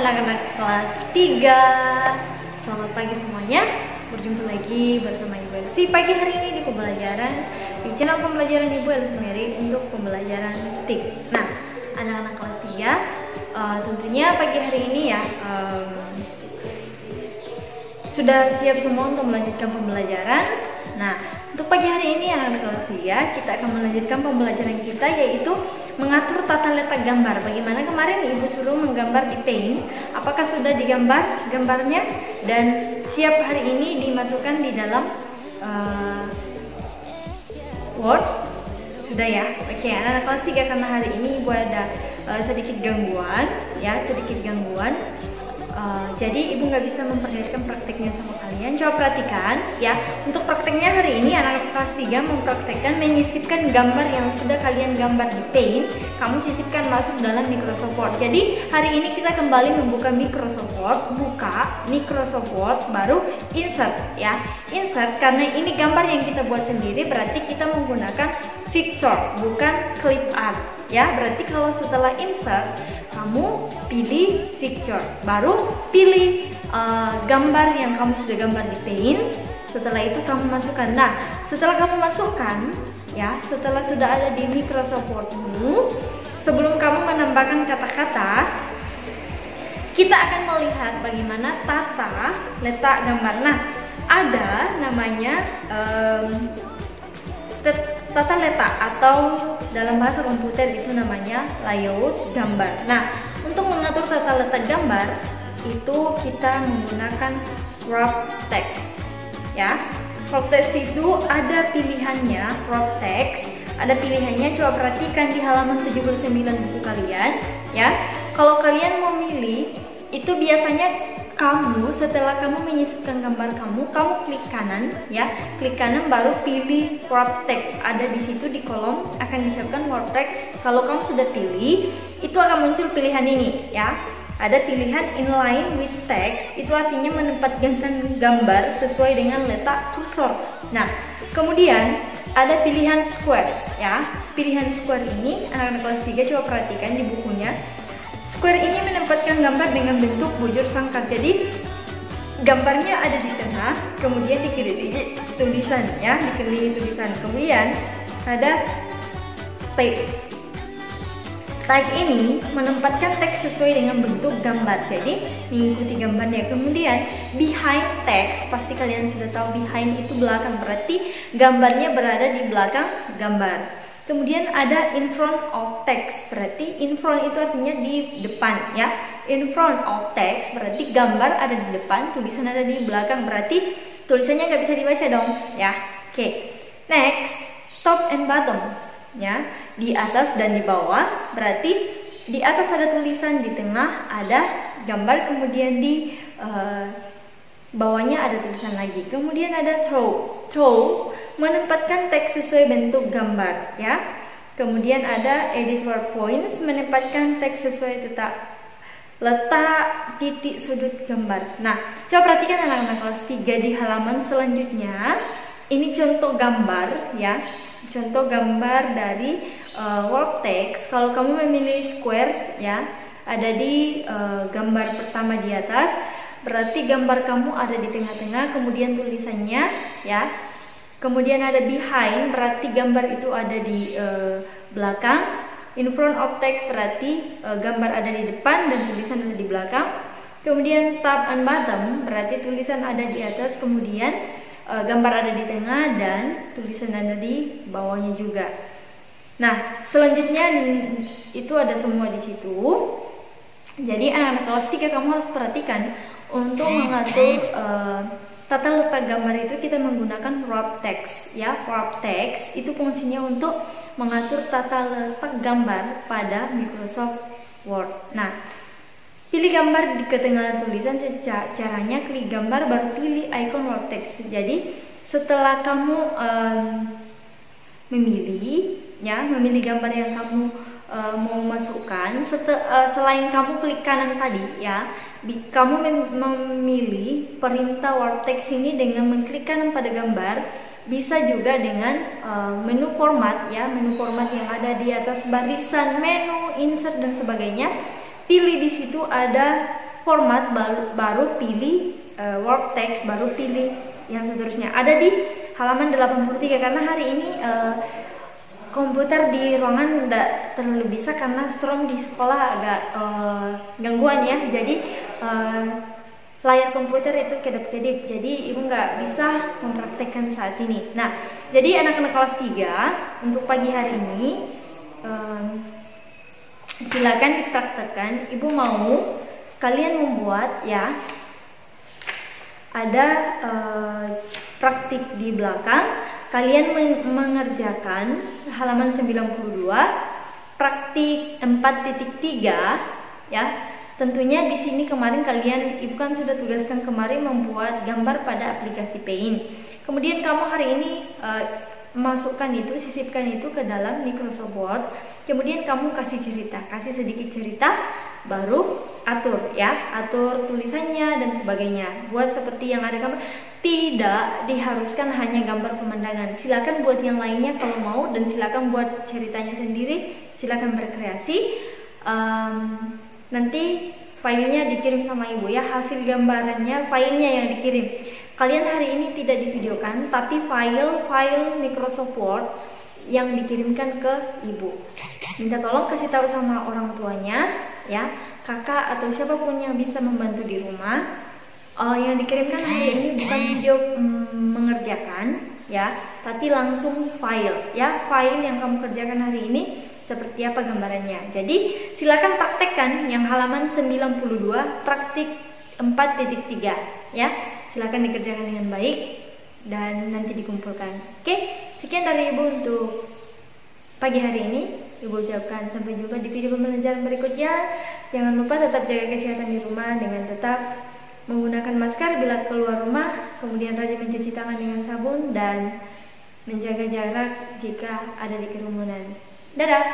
anak-anak kelas 3. Selamat pagi semuanya. Berjumpa lagi bersama Ibu Elsie pagi hari ini di pembelajaran di channel pembelajaran Ibu Elsie Mary untuk pembelajaran STIK. Nah, anak-anak kelas 3, tentunya pagi hari ini ya sudah siap semua untuk melanjutkan pembelajaran. Nah, untuk pagi hari ini anak-anak kelas 3 kita akan melanjutkan pembelajaran kita, yaitu mengatur tata letak gambar. Bagaimana kemarin Ibu suruh menggambar di Paint, apakah sudah digambar gambarnya dan siap hari ini dimasukkan di dalam Word? Sudah ya? Oke, anak-anak kelas 3, karena hari ini Ibu ada sedikit gangguan ya, jadi Ibu nggak bisa memperlihatkan prakteknya sama kalian. Coba perhatikan ya. Untuk prakteknya hari ini anak kelas 3 mempraktekkan menyisipkan gambar yang sudah kalian gambar di Paint, kamu sisipkan masuk dalam Microsoft Word. Jadi hari ini kita kembali membuka Microsoft Word, buka Microsoft Word, baru insert ya. Insert, karena ini gambar yang kita buat sendiri, berarti kita menggunakan picture bukan clip art ya. Berarti kalau setelah insert kamu pilih picture, baru pilih gambar yang kamu sudah gambar di Paint. Setelah itu kamu masukkan. Nah, setelah kamu masukkan ya, setelah sudah ada di Microsoft Wordmu, sebelum kamu menambahkan kata-kata, kita akan melihat bagaimana tata letak gambar. Nah, ada namanya tata letak, atau dalam bahasa komputer itu namanya layout gambar. Nah, untuk mengatur tata letak gambar itu kita menggunakan wrap text ya. Wrap text itu ada pilihannya, wrap text ada pilihannya. Coba perhatikan di halaman 79 buku kalian ya. Kalau kalian mau milih itu biasanya kamu setelah kamu menyisipkan gambar kamu klik kanan ya, klik kanan baru pilih wrap text. Ada di situ di kolom akan disiapkan wrap text. Kalau kamu sudah pilih, itu akan muncul pilihan ini ya. Ada pilihan inline with text, itu artinya menempatkan gambar sesuai dengan letak kursor. Nah, kemudian ada pilihan square ya. Pilihan square ini anak-anak kelas 3 coba perhatikan di bukunya. Square ini menempatkan gambar dengan bentuk bujur sangkar. Jadi gambarnya ada di tengah, kemudian dikelilingi tulisan ya, dikelilingi tulisan. Kemudian ada tag. Tag ini menempatkan teks sesuai dengan bentuk gambar. Jadi mengikuti gambarnya. Kemudian behind text, pasti kalian sudah tahu behind itu belakang, berarti gambarnya berada di belakang gambar. Kemudian ada in front of text, berarti in front itu artinya di depan ya. In front of text berarti gambar ada di depan, tulisan ada di belakang, berarti tulisannya nggak bisa dibaca dong ya. Oke. Next, top and bottom ya, di atas dan di bawah, berarti di atas ada tulisan, di tengah ada gambar, kemudian di bawahnya ada tulisan lagi. Kemudian ada throw menempatkan teks sesuai bentuk gambar ya. Kemudian ada editor points, menempatkan teks sesuai letak titik sudut gambar. Nah, coba perhatikan anak-anak kelas 3 di halaman selanjutnya. Ini contoh gambar ya. Contoh gambar dari wrap text. Kalau kamu memilih square ya, ada di gambar pertama di atas, berarti gambar kamu ada di tengah-tengah, kemudian tulisannya ya. Kemudian ada behind, berarti gambar itu ada di belakang. In front of text berarti gambar ada di depan dan tulisan ada di belakang. Kemudian top and bottom berarti tulisan ada di atas, kemudian gambar ada di tengah dan tulisan ada di bawahnya juga. Nah, selanjutnya itu ada semua di situ. Jadi anak-anak kelas 3 kamu harus perhatikan untuk mengatur tata letak gambar itu kita menggunakan wrap text ya. Wrap text itu fungsinya untuk mengatur tata letak gambar pada Microsoft Word. Nah, pilih gambar di ketinggalan tulisan. Caranya klik gambar baru pilih icon wrap text. Jadi setelah kamu memilih gambar yang kamu mau masukkan, selain kamu klik kanan tadi ya, kamu memilih perintah wrap text ini dengan mengklik kanan pada gambar. Bisa juga dengan menu format ya, menu format yang ada di atas barisan menu insert dan sebagainya. Pilih di situ ada format baru pilih work text, baru pilih yang seterusnya. Ada di halaman 83 karena hari ini komputer di ruangan tidak terlalu bisa karena strom di sekolah agak gangguan ya. Jadi layar komputer itu kedap-kedip, jadi ibu nggak bisa mempraktekkan saat ini. Nah, jadi anak-anak kelas 3 untuk pagi hari ini silakan dipraktekkan. Ibu mau kalian membuat ya, ada praktik di belakang. Kalian mengerjakan halaman 92 praktik 4.3 ya. Tentunya di sini kemarin kalian, ibu kan sudah tugaskan kemarin membuat gambar pada aplikasi Paint. Kemudian kamu hari ini masukkan itu, sisipkan itu ke dalam Microsoft Word. Kemudian kamu kasih sedikit cerita, baru atur ya, atur tulisannya dan sebagainya. Buat seperti yang ada gambar. Tidak diharuskan hanya gambar pemandangan. Silakan buat yang lainnya kalau mau, dan silakan buat ceritanya sendiri. Silakan berkreasi. Nanti filenya dikirim sama ibu ya, hasil gambarannya, filenya yang dikirim. Kalian hari ini tidak divideokan, tapi file Microsoft Word yang dikirimkan ke ibu. Minta tolong kasih tahu sama orang tuanya ya, kakak atau siapapun yang bisa membantu di rumah. Yang dikirimkan hari ini bukan video mengerjakan ya, tapi langsung file ya, file yang kamu kerjakan hari ini seperti apa gambarannya. Jadi silakan praktekkan yang halaman 92 praktik 4.3 ya. Silakan dikerjakan dengan baik dan nanti dikumpulkan. Oke, sekian dari ibu untuk pagi hari ini. Ibu ucapkan sampai jumpa di video pembelajaran berikutnya. Jangan lupa tetap jaga kesehatan di rumah dengan tetap menggunakan masker bila keluar rumah, kemudian rajin mencuci tangan dengan sabun dan menjaga jarak jika ada di kerumunan. Dadah!